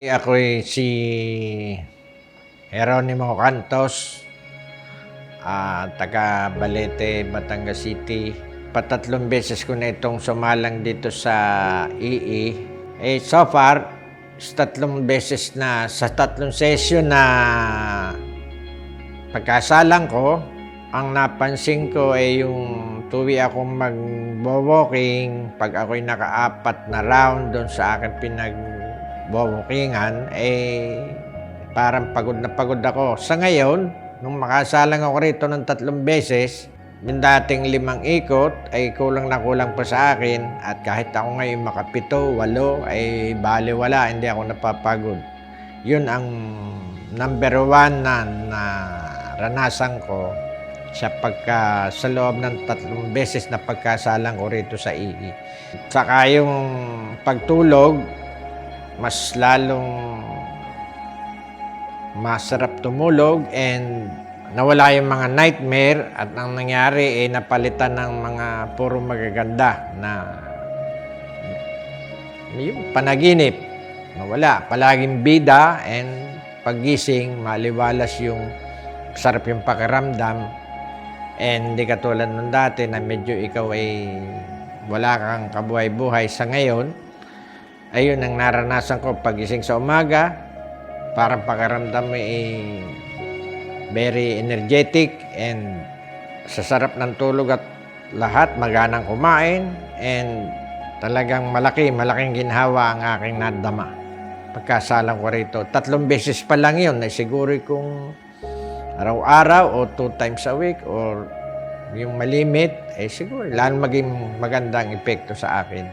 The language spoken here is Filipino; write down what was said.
Ako'y si Jeronimo Cantos, taga Balete, Batangas City. Patatlong beses ko na itong sumalang dito sa EE. So far, tatlong beses na sa tatlong session na pagkasalang ko, ang napansin ko ay yung tuwi akong mag-walking, pag ako'y naka-4 na round doon sa akin pinag-walkingan, parang pagod na pagod ako. Sa ngayon, nung makasalang ako rito ng 3 beses, yung dating 5 ikot ay kulang na kulang pa sa akin, at kahit ako ngayon makapito, 8, ay baliwala, hindi ako napapagod. Yun ang number 1 na naranasan ko sa loob ng 3 beses na pagkasalang ko rito sa EE. Saka yung pagtulog, mas lalong masarap tumulog, and nawala yung mga nightmare, at ang nangyari ay napalitan ng mga puro magaganda na yung panaginip. Nawala, palaging bida, and paggising maliwalas, yung sarap yung pakiramdam. And hindi katulad nung dati na medyo ikaw ay wala kang kabuhay-buhay. Sa ngayon, ayun ang naranasan ko. Pagising sa umaga, parang pakiramdam mo very energetic, and sa sarap ng tulog at lahat, maganang kumain, and talagang malaking ginhawa ang aking nadama pagkasalang ko rito. 3 beses pa lang yun, na siguro kung araw-araw o 2 times a week or yung malimit, siguro lalong maging magandang epekto sa akin.